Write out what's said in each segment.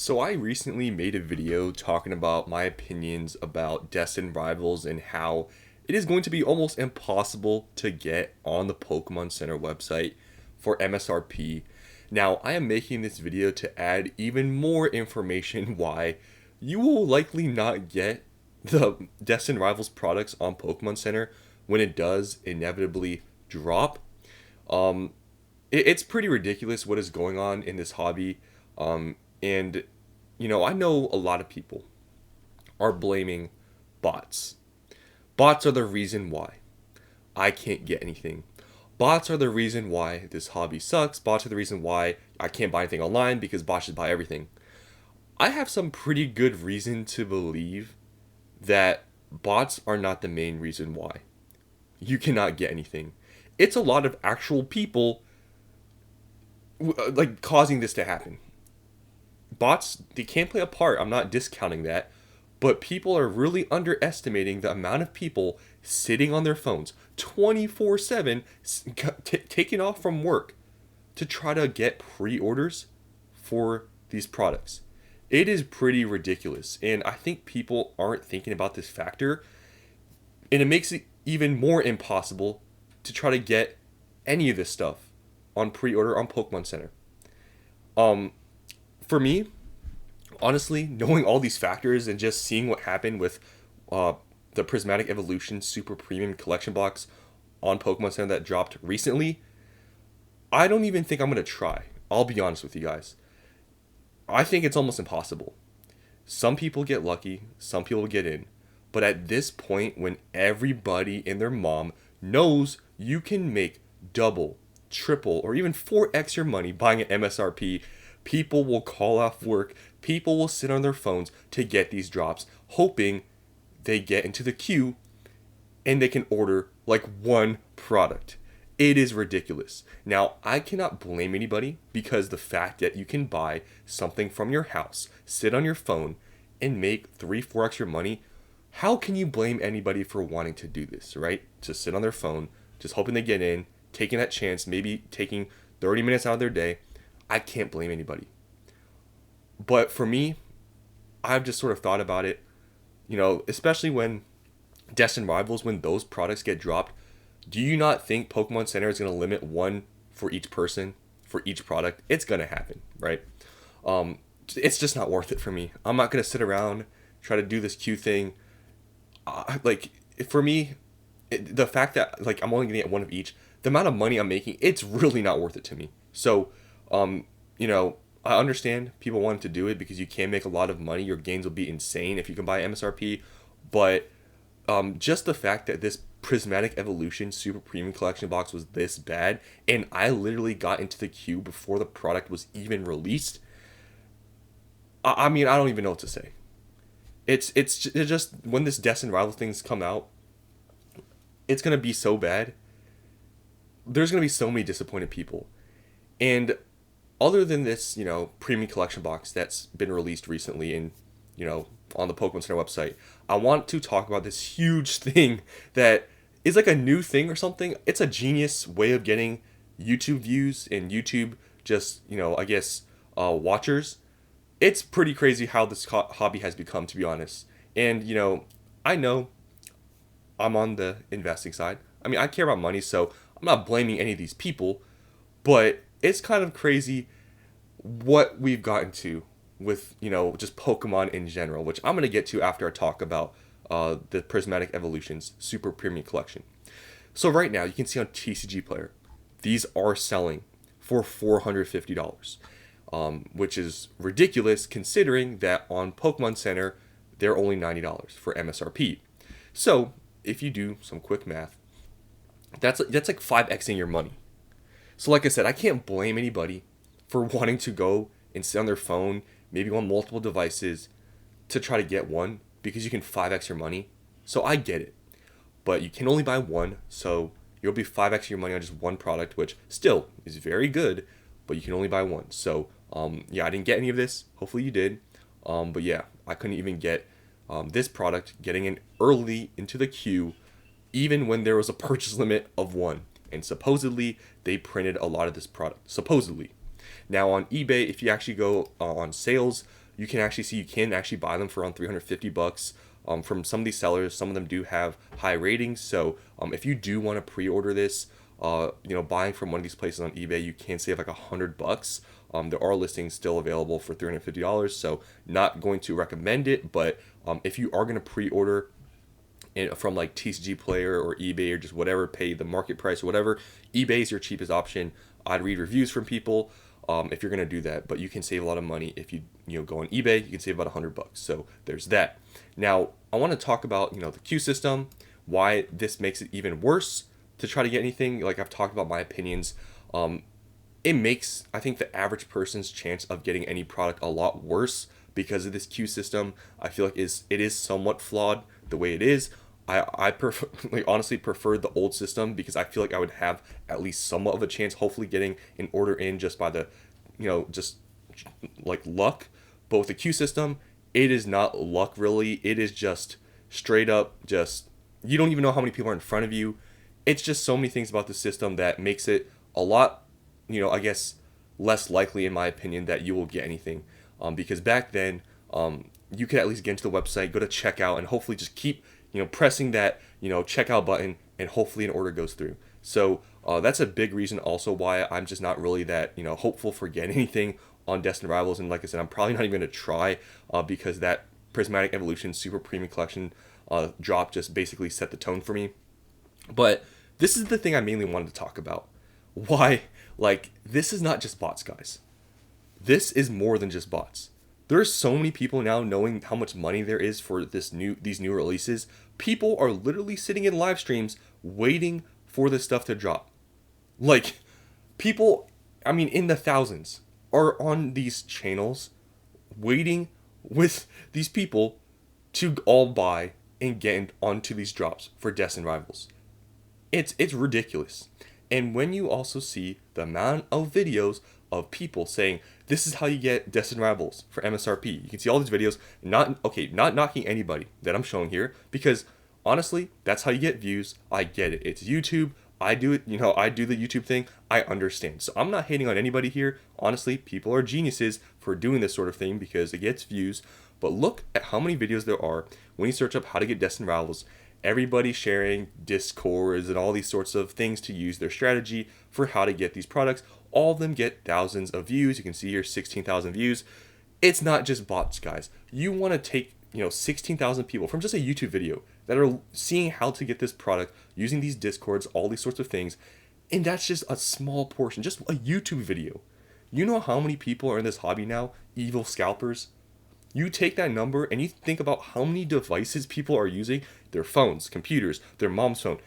So I recently made a video talking about my opinions about Destined rivals and how it is going to be almost impossible to get on the Pokemon Center website for MSRP. Now, I am making this video to add even more information why you will likely not get the Destined Rivals products on Pokemon Center when it does inevitably drop. Um, it's pretty ridiculous what is going on in this hobby. And, I know a lot of people are blaming bots. Bots are the reason why I can't get anything. Bots are the reason why this hobby sucks. Bots are the reason why I can't buy anything online because bots just buy everything. I have some pretty good reason to believe that bots are not the main reason why you cannot get anything. It's a lot of actual people like causing this to happen. Bots, they can play a part. I'm not discounting that. But people are really underestimating the amount of people sitting on their phones 24/7, taking off from work to try to get pre-orders for these products. It is pretty ridiculous. And I think people aren't thinking about this factor. And it makes it even more impossible to try to get any of this stuff on pre-order on Pokemon Center. For me, honestly, knowing all these factors and just seeing what happened with the Prismatic Evolutions Super Premium Collection Box on Pokemon Center that dropped recently, I don't even think I'm going to try. I'll be honest with you guys. I think it's almost impossible. Some people get lucky, some people get in. But at this point, when everybody and their mom knows you can make double, triple, or even 4x your money buying an MSRP, people will call off work. People will sit on their phones to get these drops, hoping they get into the queue and they can order like one product. It is ridiculous. Now, I cannot blame anybody because the fact that you can buy something from your house, sit on your phone, and make 3-4x your money, how can you blame anybody for wanting to do this, right? To sit on their phone, just hoping they get in, taking that chance, maybe taking 30 minutes out of their day. I can't blame anybody. But for me, I've just sort of thought about it, especially when Destined Rivals, when those products get dropped, do you not think Pokemon Center is going to limit one for each person, for each product? It's going to happen, right? It's just not worth it for me. I'm not going to sit around, try to do this queue thing. For me, the fact that, I'm only going to get one of each, the amount of money I'm making, it's really not worth it to me. So, I understand people wanting to do it because you can make a lot of money. Your gains will be insane if you can buy MSRP. But just the fact that this Prismatic Evolution Super Premium Collection Box was this bad, and I literally got into the queue before the product was even released. I mean, I don't even know what to say. It's just when this Destined Rival things come out, it's gonna be so bad. There's gonna be so many disappointed people, and other than this, premium collection box that's been released recently and, on the Pokemon Center website, I want to talk about this huge thing that is like a new thing or something. It's a genius way of getting YouTube views and YouTube just, watchers. It's pretty crazy how this hobby has become, to be honest. And, I know I'm on the investing side. I mean, I care about money, so I'm not blaming any of these people, but it's kind of crazy what we've gotten to with, just Pokemon in general, which I'm going to get to after I talk about the Prismatic Evolutions Super Premium Collection. So right now, you can see on TCG Player, these are selling for $450, which is ridiculous considering that on Pokemon Center, they're only $90 for MSRP. So if you do some quick math, that's like 5xing your money. So like I said, I can't blame anybody for wanting to go and sit on their phone, maybe on multiple devices, to try to get one, because you can 5x your money. So I get it. But you can only buy one, so you'll be 5x your money on just one product, which still is very good, but you can only buy one. So, I didn't get any of this. Hopefully you did. But yeah, I couldn't even get this product, getting in early into the queue, even when there was a purchase limit of one. And supposedly, they printed a lot of this product. Supposedly. Now, on eBay, if you actually go on sales, you can actually see you can actually buy them for around $350 from some of these sellers. Some of them do have high ratings, so if you do want to pre-order this, buying from one of these places on eBay, you can save like $100. There are listings still available for $350, so not going to recommend it. But if you are going to pre-order from like TCG Player or eBay or just whatever, pay the market price or whatever, eBay is your cheapest option. I'd read reviews from people if you're going to do that, but you can save a lot of money if you go on eBay. You can save about $100. So there's that. Now I want to talk about the queue system, why this makes it even worse to try to get anything. Like I've talked about my opinions. It makes, I think, the average person's chance of getting any product a lot worse because of this queue system. I feel like it is somewhat flawed the way it is. I prefer, honestly prefer the old system because I feel like I would have at least somewhat of a chance, hopefully getting an order in just by the, just like luck. But with the queue system, it is not luck really. It is just straight up just, you don't even know how many people are in front of you. It's just so many things about the system that makes it a lot, I guess, less likely, in my opinion, that you will get anything. Because back then, you could at least get into the website, go to checkout, and hopefully just keep, pressing that, checkout button, and hopefully an order goes through. So that's a big reason also why I'm just not really that, hopeful for getting anything on Destined Rivals. And like I said, I'm probably not even going to try because that Prismatic Evolutions Super Premium Collection drop just basically set the tone for me. But this is the thing I mainly wanted to talk about. Why, this is not just bots, guys. This is more than just bots. There's so many people now knowing how much money there is for these new releases. People are literally sitting in live streams waiting for this stuff to drop. People, in the thousands are on these channels waiting with these people to all buy and get onto these drops for Destined Rivals. It's ridiculous. And when you also see the amount of videos of people saying, this is how you get Destined Rivals for MSRP. You can see all these videos, not knocking anybody that I'm showing here, because honestly, that's how you get views. I get it. It's YouTube. I do it, I do the YouTube thing. I understand. So I'm not hating on anybody here. Honestly, people are geniuses for doing this sort of thing because it gets views. But look at how many videos there are when you search up how to get Destined Rivals. Everybody sharing Discords and all these sorts of things to use their strategy for how to get these products. All of them get thousands of views. You can see here 16,000 views. It's not just bots, guys. You want to take 16,000 people from just a YouTube video that are seeing how to get this product using these Discords, all these sorts of things, and that's just a small portion, just a YouTube video. You know how many people are in this hobby now? Evil scalpers. You take that number and you think about how many devices people are using, their phones, computers, their mom's phone.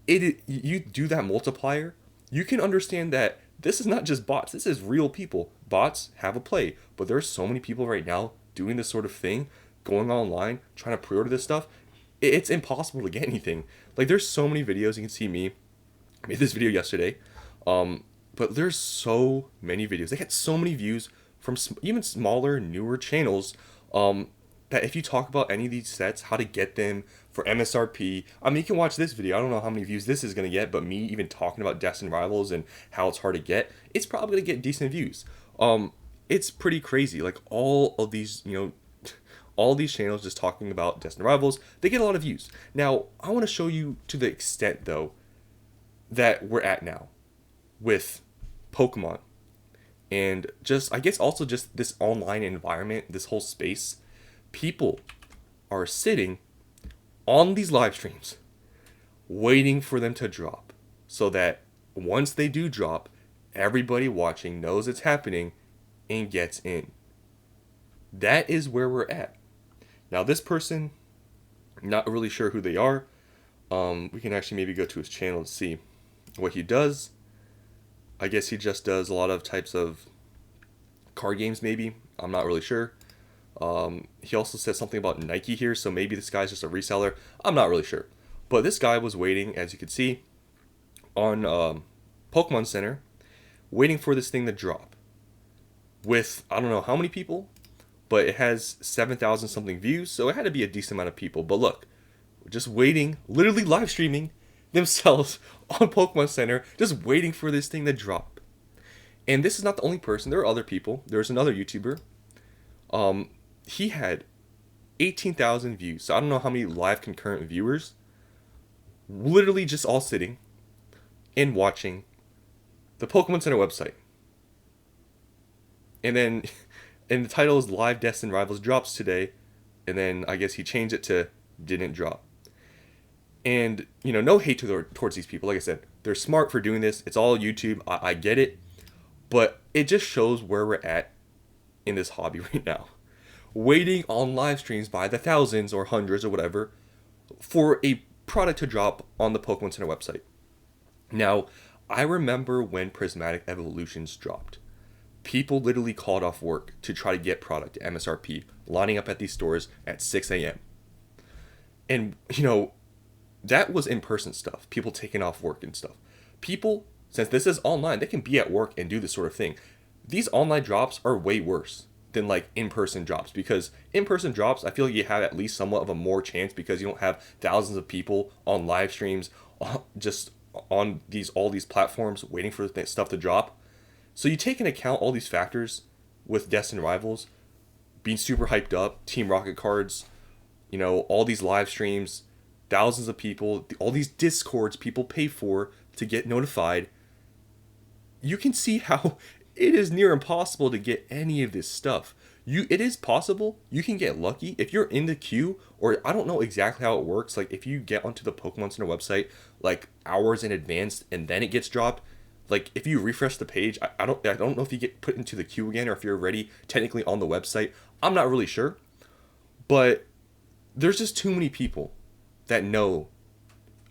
You do that multiplier, you can understand that this is not just bots, this is real people. Bots have a play, but there's so many people right now doing this sort of thing, going online, trying to pre-order this stuff. It's impossible to get anything. There's so many videos. You can see me. I made this video yesterday. But there's so many videos. They get so many views from even smaller, newer channels that if you talk about any of these sets, how to get them for MSRP, you can watch this video. I don't know how many views this is going to get, but me even talking about Destined Rivals and how it's hard to get, it's probably going to get decent views. It's pretty crazy. All of these, all these channels just talking about Destined Rivals, they get a lot of views. Now, I want to show you to the extent, though, that we're at now with Pokemon. And I guess also just this online environment, this whole space. People are sitting on these live streams waiting for them to drop so that once they do drop, everybody watching knows it's happening and gets in. That is where we're at. Now this person, not really sure who they are. We can actually maybe go to his channel and see what he does. I guess he just does a lot of types of card games maybe. I'm not really sure. He also said something about Nike here, so maybe this guy's just a reseller. I'm not really sure. But this guy was waiting, as you can see, on Pokemon Center, waiting for this thing to drop. With, I don't know how many people, but it has 7,000 something views, so it had to be a decent amount of people. But look, just waiting, literally live streaming themselves on Pokemon Center, just waiting for this thing to drop. And this is not the only person. There are other people. There's another YouTuber. he had 18,000 views. So I don't know how many live concurrent viewers, literally just all sitting and watching the Pokemon Center website. And then, and the title is Live Destined Rivals drops today. And then I guess he changed it to didn't drop. And, no hate towards these people. Like I said, they're smart for doing this. It's all YouTube. I get it. But it just shows where we're at in this hobby right now. Waiting on live streams by the thousands or hundreds or whatever for a product to drop on the Pokemon Center website. Now, I remember when Prismatic Evolutions dropped. People literally called off work to try to get product at MSRP, lining up at these stores at 6 a.m. And, that was in-person stuff. People taking off work and stuff. People, since this is online, they can be at work and do this sort of thing. These online drops are way worse than like in-person drops, because in-person drops, I feel like you have at least somewhat of a more chance because you don't have thousands of people on live streams just on all these platforms waiting for stuff to drop. So you take into account all these factors with Destined Rivals being super hyped up, Team Rocket cards, all these live streams, thousands of people, all these discords people pay for to get notified. You can see how it is near impossible to get any of this stuff. It is possible. You can get lucky if you're in the queue, or I don't know exactly how it works. Like if you get onto the Pokemon Center website like hours in advance and then it gets dropped. Like if you refresh the page, I don't know if you get put into the queue again or if you're already technically on the website. I'm not really sure, but there's just too many people that know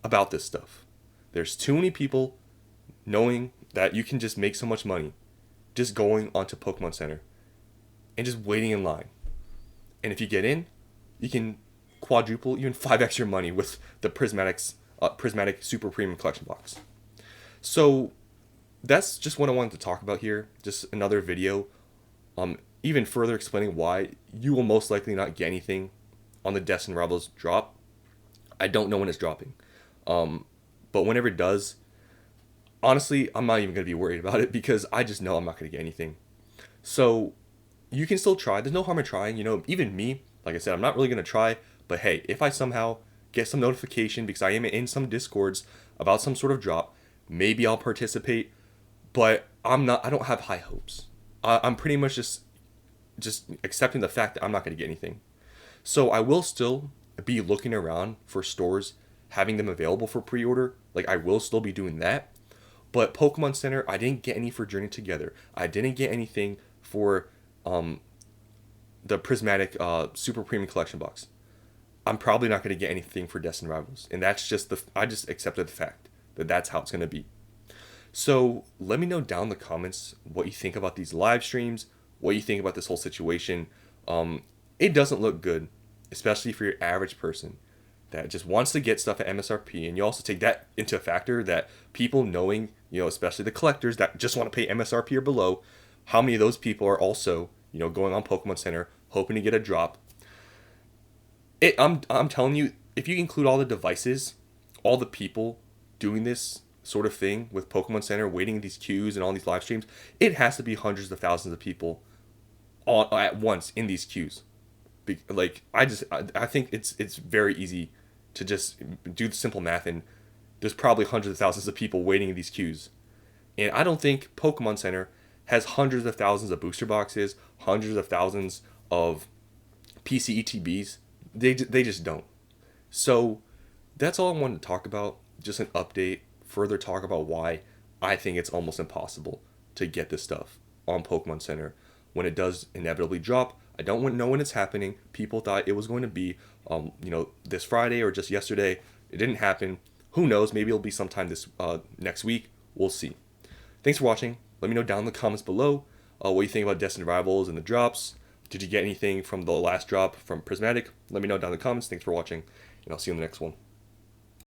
about this stuff. There's too many people knowing that you can just make so much money just going onto Pokemon Center and just waiting in line. And if you get in, you can quadruple, even 5x your money with the Prismatic Super Premium Collection Box. So that's just what I wanted to talk about here. Just another video, even further explaining why you will most likely not get anything on the Destined Rivals drop. I don't know when it's dropping, but whenever it does, honestly, I'm not even going to be worried about it because I just know I'm not going to get anything. So you can still try. There's no harm in trying. Even me, like I said, I'm not really going to try. But hey, if I somehow get some notification because I am in some Discords about some sort of drop, maybe I'll participate. But I don't have high hopes. I'm pretty much just accepting the fact that I'm not going to get anything. So I will still be looking around for stores having them available for pre-order. Like I will still be doing that. But Pokemon Center, I didn't get any for Journey Together. I didn't get anything for the Prismatic Super Premium Collection Box. I'm probably not going to get anything for Destined Rivals. And that's just I just accepted the fact that that's how it's going to be. So let me know down in the comments what you think about these live streams, what you think about this whole situation. It doesn't look good, especially for your average person that just wants to get stuff at MSRP. And you also take that into a factor that people knowing, especially the collectors that just want to pay MSRP or below, how many of those people are also, going on Pokemon Center hoping to get a drop. I'm telling you, if you include all the devices, all the people doing this sort of thing with Pokemon Center, waiting in these queues and all these live streams, it has to be hundreds of thousands of people all at once in these queues. Like I think it's very easy to just do the simple math, and there's probably hundreds of thousands of people waiting in these queues. And I don't think Pokemon Center has hundreds of thousands of booster boxes, hundreds of thousands of PCETBs. They just don't. So that's all I wanted to talk about. Just an update, further talk about why I think it's almost impossible to get this stuff on Pokemon Center when it does inevitably drop. I don't know when it's happening. People thought it was going to be, this Friday or just yesterday. It didn't happen. Who knows? Maybe it'll be sometime this next week. We'll see. Thanks for watching. Let me know down in the comments below what you think about Destined Rivals and the drops. Did you get anything from the last drop from Prismatic? Let me know down in the comments. Thanks for watching, and I'll see you in the next one.